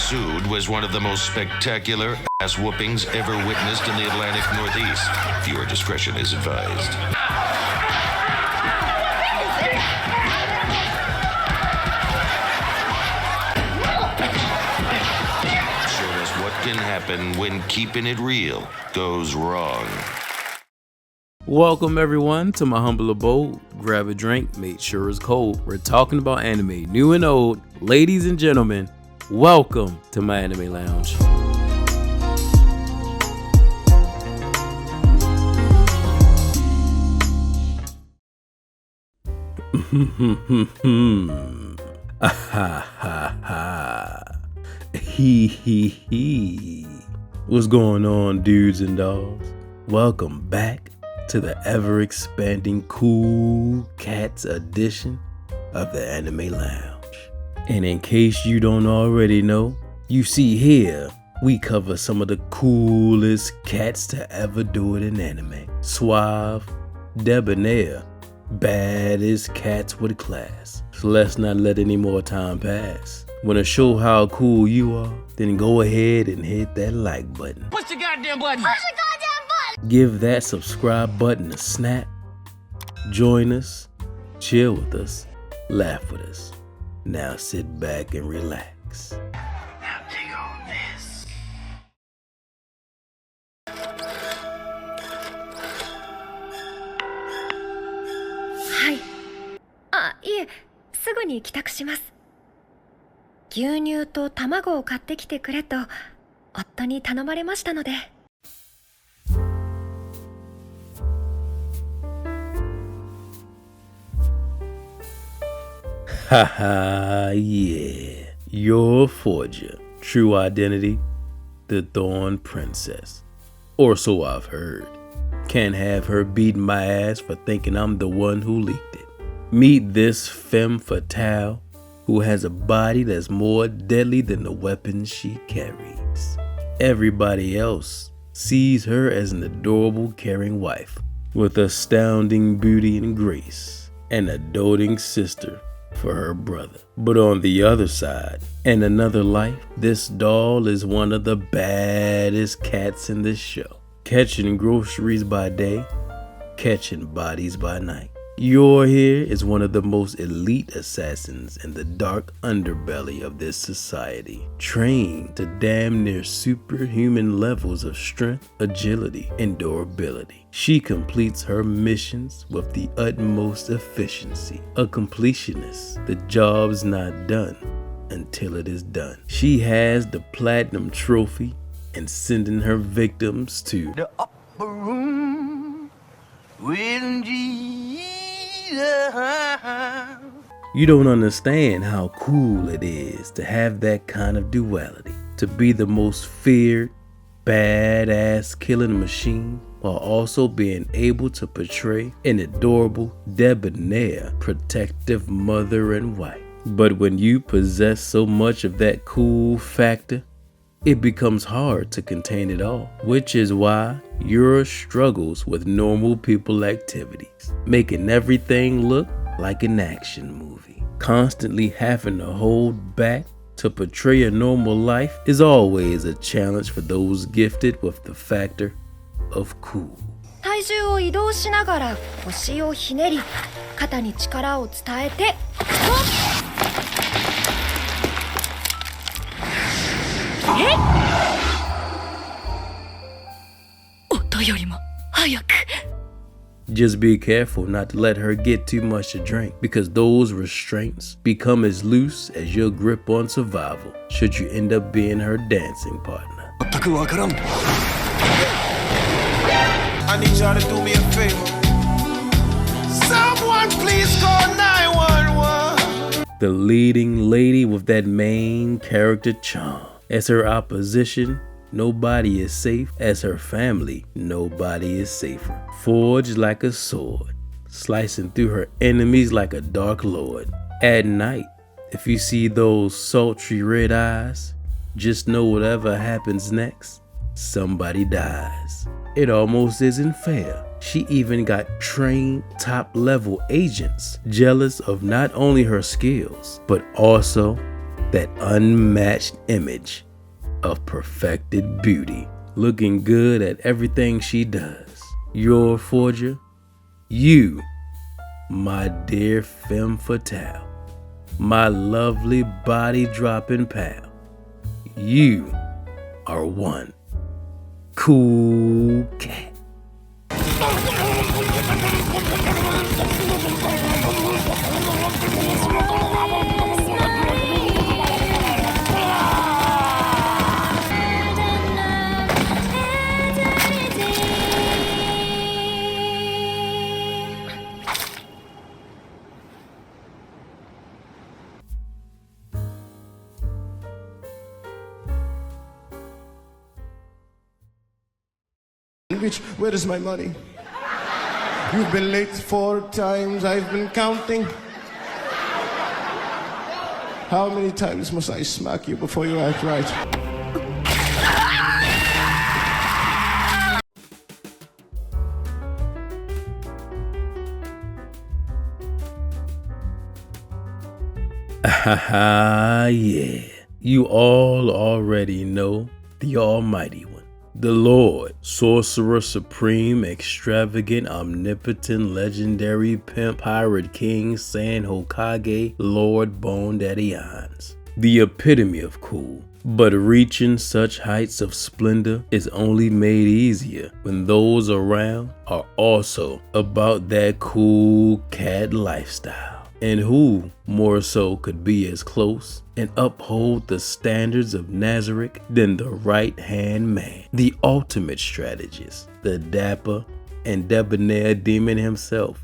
ensued was one of the most spectacular ass whoopings ever witnessed in the Atlantic Northeast. Viewer discretion is advised. Showed us what can happen when keeping it real goes wrong. Welcome everyone to my humble abode. Grab a drink, make sure it's cold. We're talking about anime, new and old. Ladies and gentlemen, welcome to my anime lounge. What's going on, dudes and dolls? Welcome back to the ever-expanding Cool Cats edition of the Anime Lounge. And in case you don't already know, you see here, we cover some of the coolest cats to ever do it in anime. Suave, debonair, baddest cats with class. So let's not let any more time pass. Want to show how cool you are? Then go ahead and hit that like button. Push the goddamn button! Push the goddamn button! Give that subscribe button a snap. Join us, chill with us, laugh with us. Now sit back and relax. Now take on this. はい。あ、いえ、すぐに帰宅します。牛乳と卵を買ってきてくれと夫に頼まれましたので。Haha, yeah. Your forger. True identity, the Thorn Princess. Or so I've heard. Can't have her beating my ass for thinking I'm the one who leaked it. Meet this femme fatale who has a body that's more deadly than the weapons she carries. Everybody else sees her as an adorable, caring wife with astounding beauty and grace, and a doting sister for her brother. But on the other side, in another life, this doll is one of the baddest cats in this show. Catching groceries by day, catching bodies by night. Yor here is one of the most elite assassins in the dark underbelly of this society, trained to damn near superhuman levels of strength, agility, and durability. She completes her missions with the utmost efficiency. A completionist, the job's not done until it is done. She has the platinum trophy and sending her victims to The upper room with Jesus. You don't understand how cool it is to have that kind of duality, to be the most feared, badass killing machine while also being able to portray an adorable, debonair, protective mother and wife. But when you possess so much of that cool factor, it becomes hard to contain it all, which is why Yor struggles with normal people activities, making everything look like an action movie. Constantly having to hold back to portray a normal life is always a challenge for those gifted with the factor of cool. 体重を移動しながら腰をひねり、肩に力を伝えて、音よりも早く。Just be careful not to let her get too much to drink, because those restraints become as loose as your grip on survival should you end up being her dancing partner. 全くわからん。I need y'all to do me a favor. Someone please call 911. The leading lady with that main character charm. As her opposition, nobody is safe. As her family, nobody is safer. Forged like a sword, slicing through her enemies like a dark lord. At night, if you see those sultry red eyes, just know whatever happens next, somebody dies. It almost isn't fair. She even got trained top-level agents jealous of not only her skills, but also that unmatched image of perfected beauty, looking good at everything she does. Your forger, you, my dear femme fatale, my lovely body-dropping pal, you are one cool cat. Bitch, where is my money? You've been late 4 times, I've been counting. How many times must I smack you before you act right? Yeah. You all already know the Almighty One, the Lord, Sorcerer Supreme, Extravagant, Omnipotent, Legendary, Pimp, Pirate King, San Hokage, Lord Bone Daddy Ons. The epitome of cool. But reaching such heights of splendor is only made easier when those around are also about that cool cat lifestyle. And who more so could be as close and uphold the standards of Nazarick than the right-hand man, the ultimate strategist, the dapper and debonair demon himself,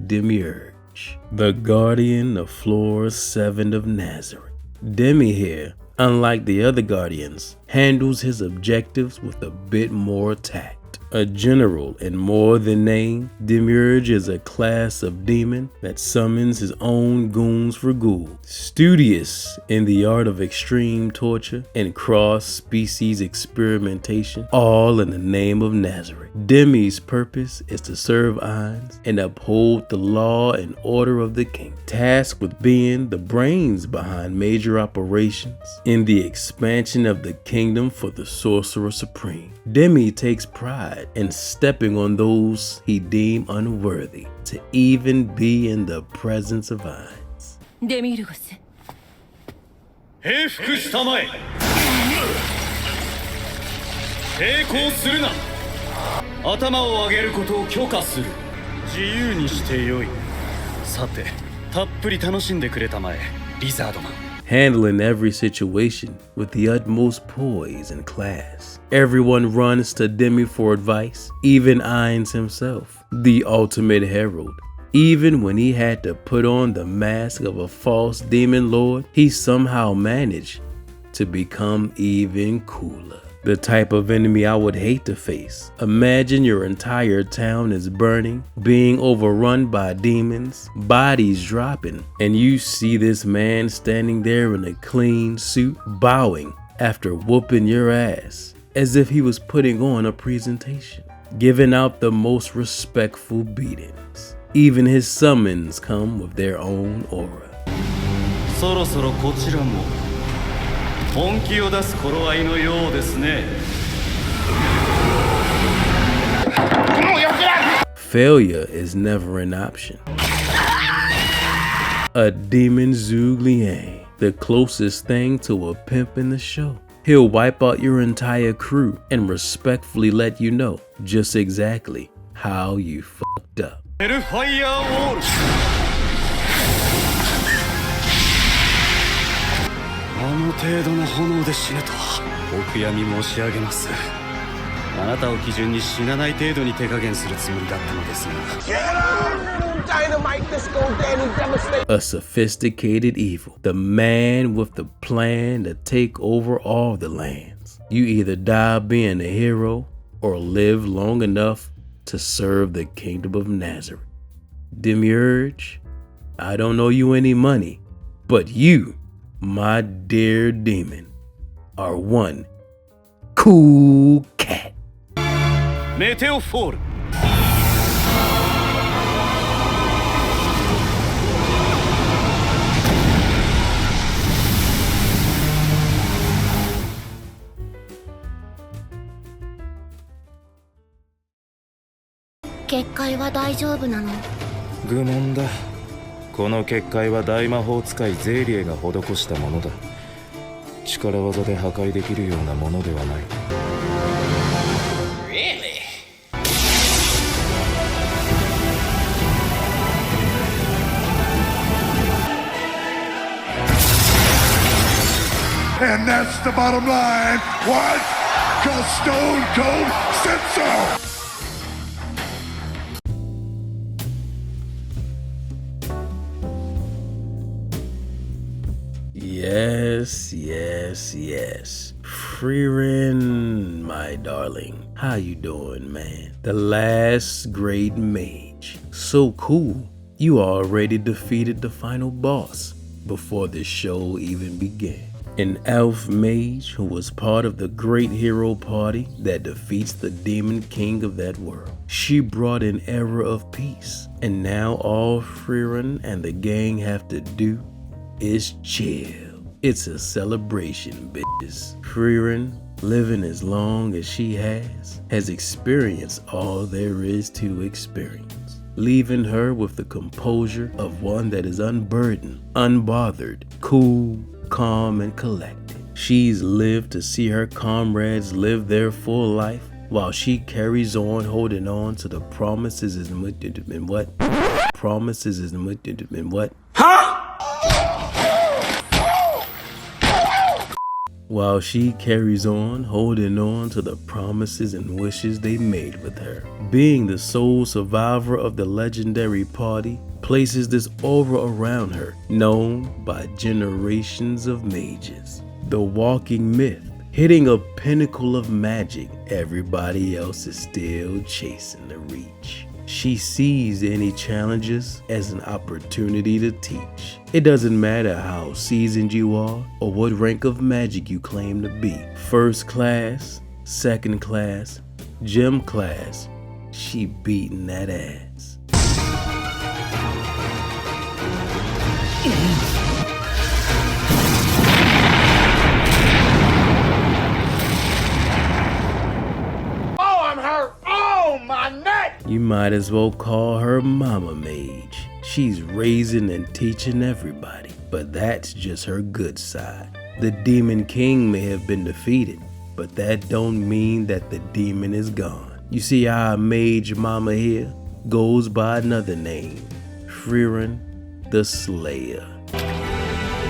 Demiurge, the guardian of Floor 7 of Nazarick. Demi here, unlike the other guardians, handles his objectives with a bit more tact. A general in more than name, Demiurge is a class of demon that summons his own goons for ghouls. Studious in the art of extreme torture and cross-species experimentation, all in the name of Nazarick. Demi's purpose is to serve Ons and uphold the law and order of the king, tasked with being the brains behind major operations in the expansion of the kingdom for the Sorcerer Supreme. Demi takes pride in stepping on those he deemed unworthy to even be in the presence of Ons. デミルゴス平服したまえ抵抗するな頭を上げることを許可する自由にしてよいさてたっぷり楽しんでくれたまえリザードマン Handling every situation with the utmost poise and class. Everyone runs to Demi for advice, even Ons himself, the ultimate herald. Even when he had to put on the mask of a false demon lord, he somehow managed to become even cooler. The type of enemy I would hate to face. Imagine your entire town is burning, being overrun by demons, bodies dropping, and you see this man standing there in a clean suit, bowing after whooping your ass, as if he was putting on a presentation, giving out the most respectful beatings. Even his summons come with their own aura. そろそろこちらも本気を出す頃合いのようですね Failure is never an option. A demon Zhuge Liang, the closest thing to a pimp in the show. He'll wipe out your entire crew and respectfully let you know just exactly how you fucked up. ヘルファイヤーウォールあの程度の炎で死ぬとはお悔やみ申し上げますあなたを基準に死なない程度に手加減するつもりだったのですが A sophisticated evil, the man with the plan to take over all the lands. You either die being a hero or live long enough to serve the kingdom of Nazarick. Demiurge, I don't owe you any money, but you, my dear demon, are one cool cat. メテオフォール 「結界は大丈夫なの？愚問だ。この結界は大魔法使いゼーリエが施したものだ。力技で破壊できるようなものではない。And that's the bottom line. What? 'Cause Stone Cold said so. Yes, yes, yes. Frieren, my darling. How you doing, man? The last great mage. So cool. You already defeated the final boss before the show even began. An elf mage who was part of the great hero party that defeats the demon king of that world. She brought an era of peace, and now all Frieren and the gang have to do is chill. It's a celebration, bitches. Frieren, living as long as she has experienced all there is to experience, leaving her with the composure of one that is unburdened, unbothered, cool, calm, and collected. She's lived to see her comrades live their full life while she carries on holding on to the promises and what? Promises and what? While she carries on holding on to the promises and wishes they made with her. Being the sole survivor of the legendary party places this aura around her, known by generations of mages. The walking myth, hitting a pinnacle of magic everybody else is still chasing to reach. She sees any challenges as an opportunity to teach. It doesn't matter how seasoned you are or what rank of magic you claim to be. First class, second class, gem class, she beating that ass. You might as well call her Mama Mage. She's raising and teaching everybody, but that's just her good side. The Demon King may have been defeated, but that don't mean that the demon is gone. You see, our Mage Mama here goes by another name, Frieren the Slayer.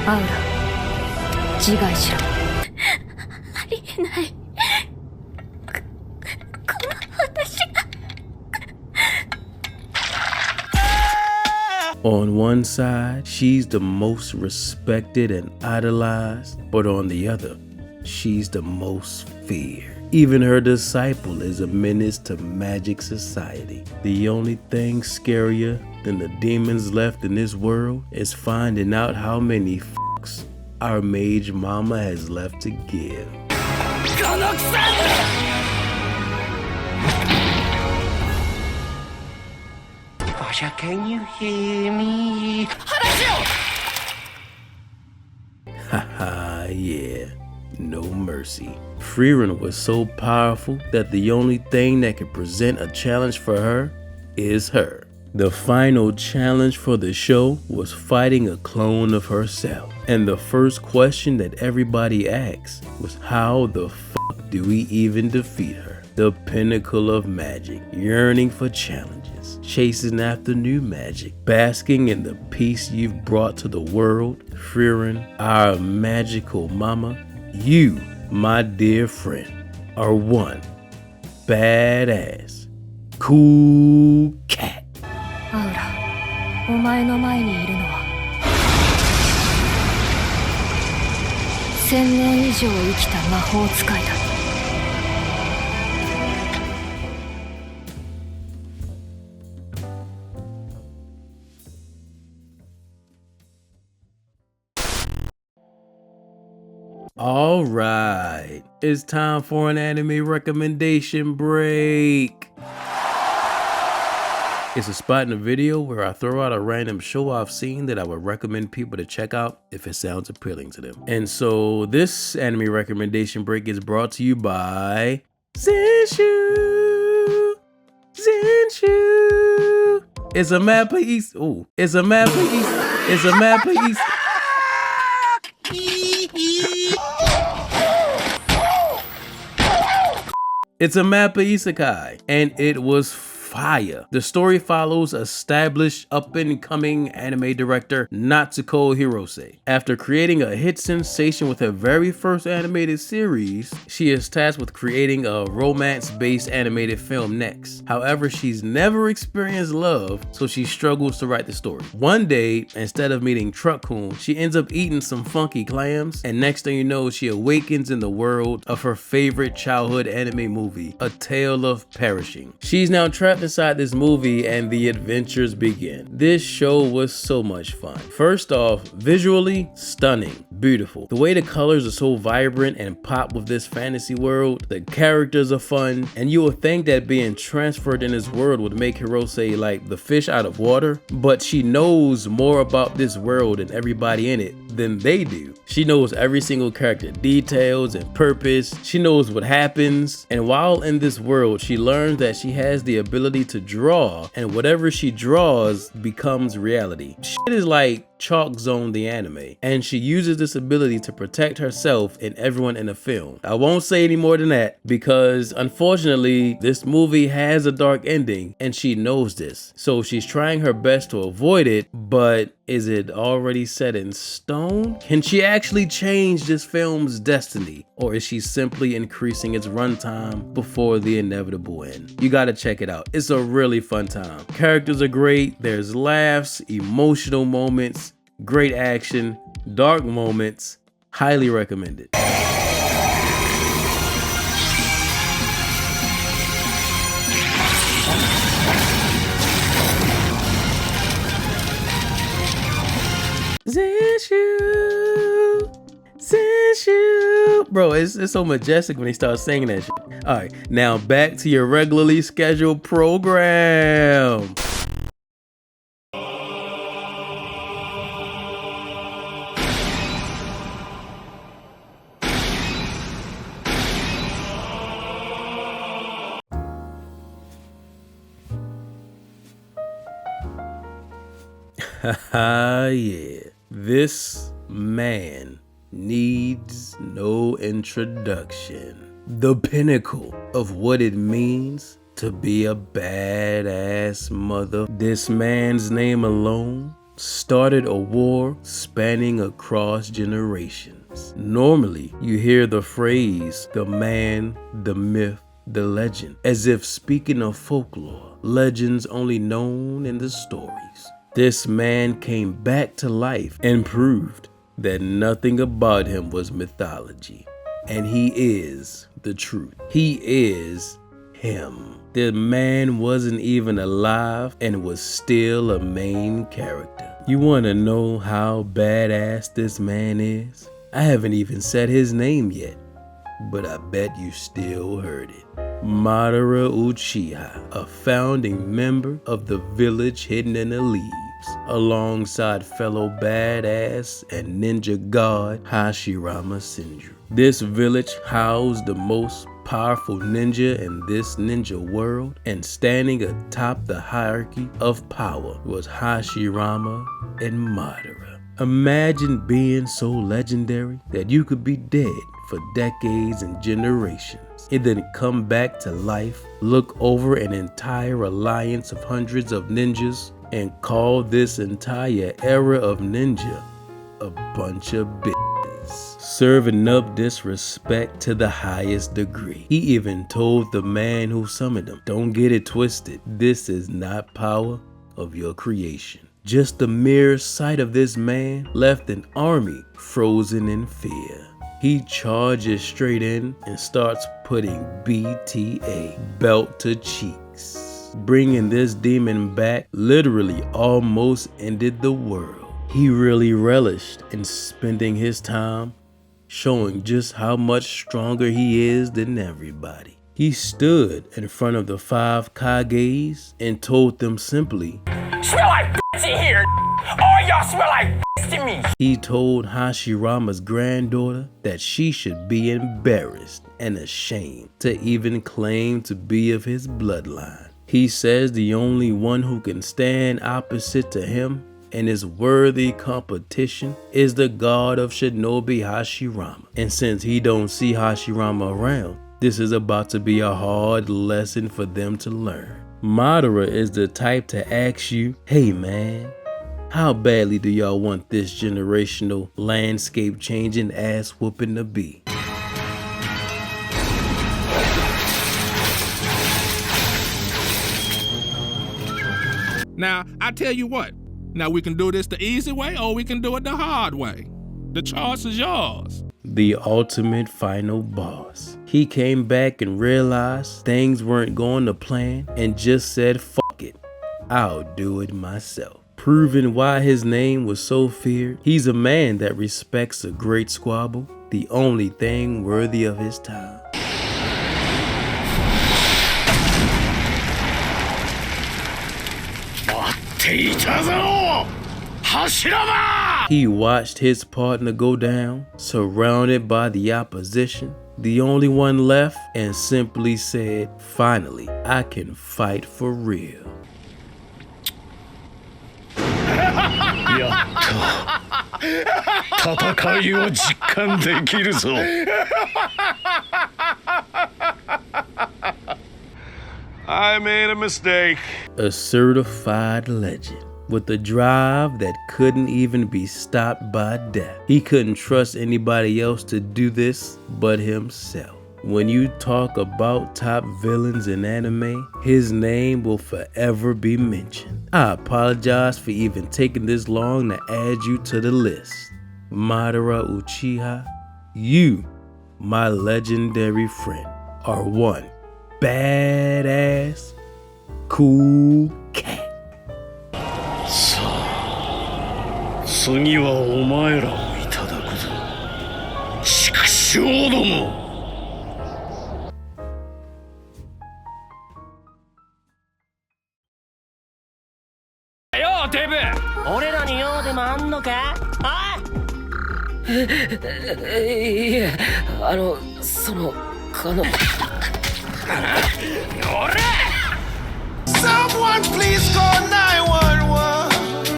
アウラ、自害しろ。ありえない。On one side, she's the most respected and idolized, but on the other, she's the most feared. Even her disciple is a menace to magic society. The only thing scarier than the demons left in this world is finding out how many fucks our mage mama has left to give. Can you hear me? Haha, yeah, no mercy. Frieren was so powerful that the only thing that could present a challenge for her is her. The final challenge for the show was fighting a clone of herself. And the first question that everybody asked was, how the fuck do we even defeat her? The pinnacle of magic, yearning for challenges, chasing after new magic, basking in the peace you've brought to the world. Frieren, our magical mama, you, my dear friend, are one badass, cool cat. アウラ、お前の前にいるのは1000年以上生きた魔法使いだ。All right, it's time for an anime recommendation break. It's a spot in the video where I throw out a random show I've seen that I would recommend people to check out if it sounds appealing to them. And so this anime recommendation break is brought to you by Zenshu. It's a map of East. Ooh, it's a map of East. It's a map of East. It's a map of Isekai, and it was fire. The story follows established up-and-coming anime director Natsuko Hirose. After creating a hit sensation with her very first animated series, she is tasked with creating a romance-based animated film next. However, she's never experienced love, so she struggles to write the story. One day, instead of meeting Truck-kun, she ends up eating some funky clams, and next thing you know, she awakens in the world of her favorite childhood anime movie, A Tale of Perishing. She's now trapped inside this movie and the adventures begin. This show was so much fun. First off, visually stunning, beautiful. The way the colors are so vibrant and pop with this fantasy world, the characters are fun, and you would think that being transferred in this world would make Hirose like the fish out of water, but she knows more about this world and everybody in it than they do. She knows every single character details and purpose. She knows what happens, and while in this world, she learns that she has the ability to draw, and whatever she draws becomes reality. Shit is like Chalk Zone the anime, and she uses this ability to protect herself and everyone in the film. I won't say any more than that because unfortunately this movie has a dark ending and she knows this, so she's trying her best to avoid it. But is it already set in stone? Can she actually change this film's destiny, or is she simply increasing its runtime before the inevitable end? You gotta check it out. It's a really fun time. Characters are great, there's laughs, emotional moments, great action, dark moments. Highly recommended. Zenshu. Bro, it's so majestic when he starts singing that shit. All right, now back to your regularly scheduled program. Haha, yeah. This man needs no introduction. The pinnacle of what it means to be a badass mother. This man's name alone started a war spanning across generations. Normally, you hear the phrase, the man, the myth, the legend, as if speaking of folklore, legends only known in the stories. This man came back to life and proved that nothing about him was mythology. And he is the truth. He is him. The man wasn't even alive and was still a main character. You want to know how badass this man is? I haven't even said his name yet, but I bet you still heard it. Madara Uchiha, a founding member of the village hidden in the leaves, alongside fellow badass and ninja god Hashirama Senju. This village housed the most powerful ninja in this ninja world, and standing atop the hierarchy of power was Hashirama and Madara. Imagine being so legendary that you could be dead for decades and generations, and then come back to life, look over an entire alliance of hundreds of ninjas, and call this entire era of ninja a bunch of bitches, serving up disrespect to the highest degree. He even told the man who summoned him, don't get it twisted, this is not power of your creation. Just the mere sight of this man left an army frozen in fear. He charges straight in and starts putting BTA, belt to cheeks. Bringing this demon back literally almost ended the world. He really relished in spending his time showing just how much stronger he is than everybody. He stood in front of the 5 Kages and told them simply, "Smell like bitch in here. All y'all smell like bitch to me." He told Hashirama's granddaughter that she should be embarrassed and ashamed to even claim to be of his bloodline. He says the only one who can stand opposite to him and is worthy competition is the god of Shinobi Hashirama. And since he don't see Hashirama around, this is about to be a hard lesson for them to learn. Madara is the type to ask you, hey man, how badly do y'all want this generational landscape changing ass whooping to be? Now, I tell you what. Now, we can do this the easy way or we can do it the hard way. The choice is yours. The ultimate final boss. He came back and realized things weren't going to plan and just said, fuck it, I'll do it myself. Proving why his name was so feared, he's a man that respects a great squabble, the only thing worthy of his time. He watched his partner go down, surrounded by the opposition, the only one left, and simply said, finally, I can fight for real. I made a mistake. A certified legend with a drive that couldn't even be stopped by death. He couldn't trust anybody else to do this but himself. When you talk about top villains in anime, his name will forever be mentioned. I apologize for even taking this long to add you to the list. Madara Uchiha, you, my legendary friend, are one badass, cool cat. 次はお前らをいただくぞ。畜生ども。ようデブ、俺らに用でもあんのか？あ？いえ、その、Someone please call 911.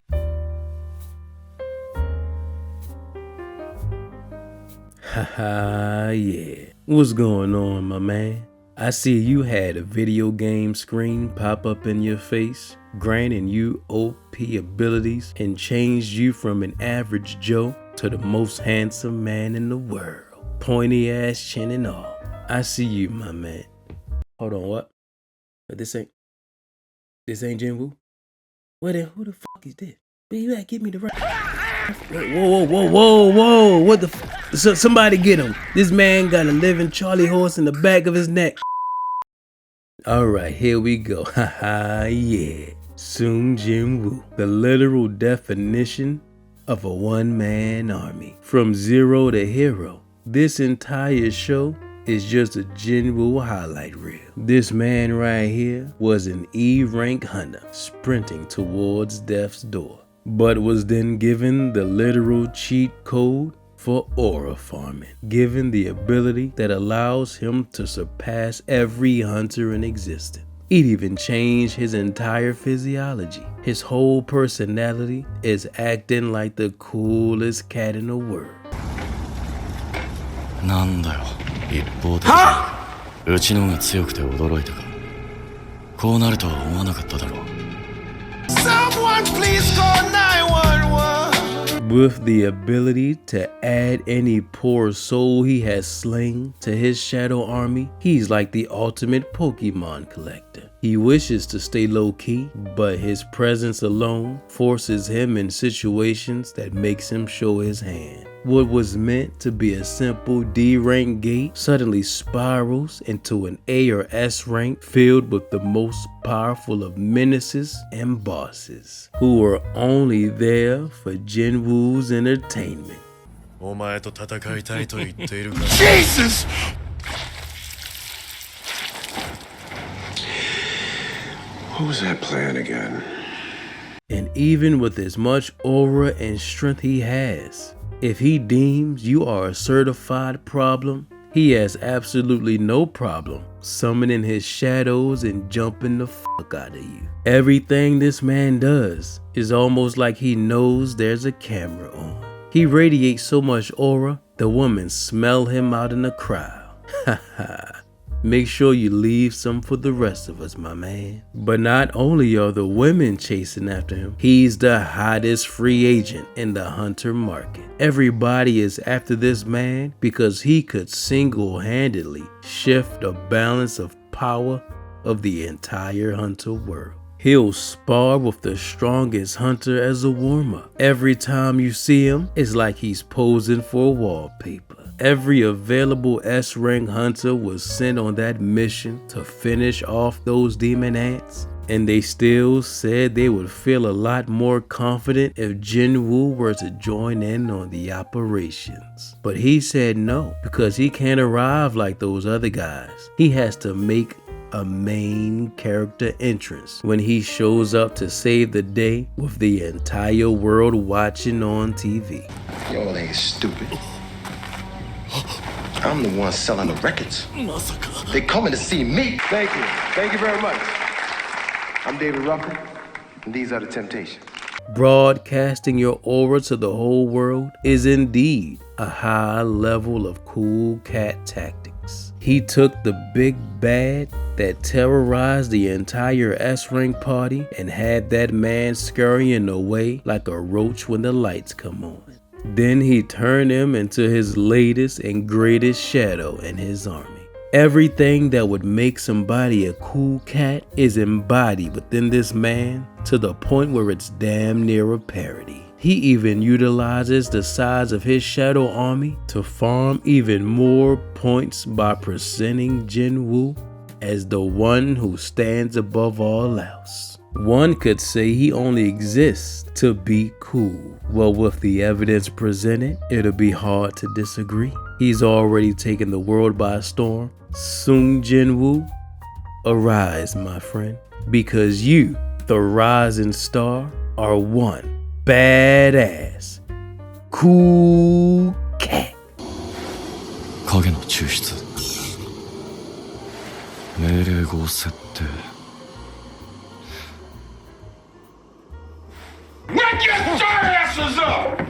Haha, yeah. What's going on, my man? I see you had a video game screen pop up in your face, granting you OP abilities and changed you from an average Joe to the most handsome man in the world. Pointy ass chin and all. I see you, my man. Hold on, what? This ain't Jinwoo? Well then, who the fuck is this? Where you at? Give me the right. Whoa. What the so somebody get him. This man got a living Charlie horse in the back of his neck. Alright, here we go. Haha, yeah. Sung Jinwoo, the literal definition of a one-man army. From zero to hero, this entire show is just a Jinwoo highlight reel. This man right here was an E-rank hunter sprinting towards death's door, but was then given the literal cheat code for aura farming, given the ability that allows him to surpass every hunter in existence. It even changed his entire physiology. His whole personality is acting like the coolest cat in the world. なんだよ、一方的に。うちのが強くて驚いたか。こうなるとは思わなかっただろう。Someone please call 911. With the ability to add any poor soul he has slain to his shadow army, he's like the ultimate Pokemon collector. He wishes to stay low-key, but his presence alone forces him in situations that makes him show his hand. What was meant to be a simple D rank gate suddenly spirals into an A or S rank filled with the most powerful of menaces and bosses who are only there for Jinwoo's entertainment. Jesus! What was that plan again? And even with as much aura and strength he has, if he deems you are a certified problem, he has absolutely no problem summoning his shadows and jumping the fuck out of you. Everything this man does is almost like he knows there's a camera on. He radiates so much aura, the women smell him out in the crowd. Haha. Make sure you leave some for the rest of us, my man. But not only are the women chasing after him, he's the hottest free agent in the hunter market. Everybody is after this man because he could single-handedly shift the balance of power of the entire hunter world. He'll spar with the strongest hunter as a warm-up. Every time you see him, it's like he's posing for wallpaper. Every available S-rank hunter was sent on that mission to finish off those demon ants, and they still said they would feel a lot more confident if Jinwoo were to join in on the operations. But he said no, because he can't arrive like those other guys. He has to make a main character entrance when he shows up to save the day with the entire world watching on TV. Y'all ain't stupid. I'm the one selling the records. They coming to see me. Thank you. Thank you very much. I'm David Ruffin, and these are the Temptations. Broadcasting your aura to the whole world is indeed a high level of cool cat tactics. He took the big bad that terrorized the entire S-rank party and had that man scurrying away like a roach when the lights come on. Then he turned him into his latest and greatest shadow in his army. Everything that would make somebody a cool cat is embodied within this man to the point where it's damn near a parody. He even utilizes the size of his shadow army to farm even more points by presenting Jinwoo as the one who stands above all else. One could say he only exists to be cool. Well, with the evidence presented, it'll be hard to disagree. He's already taken the world by storm. Sung Jinwoo, arise, my friend, because you, the rising star, are one badass cool cat. 影の抽出命令語設定 Wake your asses up!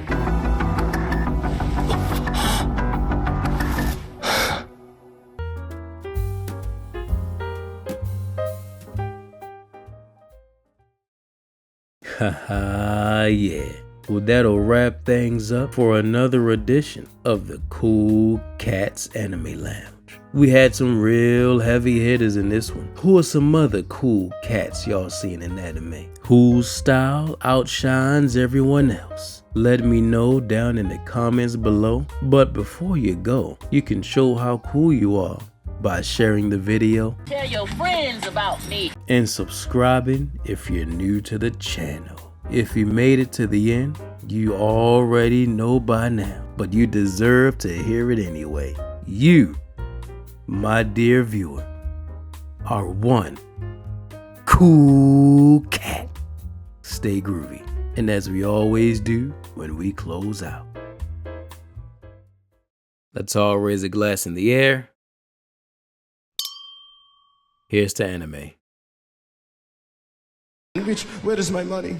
Haha, yeah. Well, that'll wrap things up for another edition of the Cool Cats Anime Lounge. We had some real heavy hitters in this one. Who are some other cool cats y'all seen in anime? Whose style outshines everyone else? Let me know down in the comments below. But before you go, you can show how cool you are by sharing the video. Tell your friends about me. And subscribing if you're new to the channel. If you made it to the end, you already know by now, but you deserve to hear it anyway. You, my dear viewer, are one cool cat. Stay groovy, and as we always do when we close out, let's all raise a glass in the air. Here's to anime. Where is my money?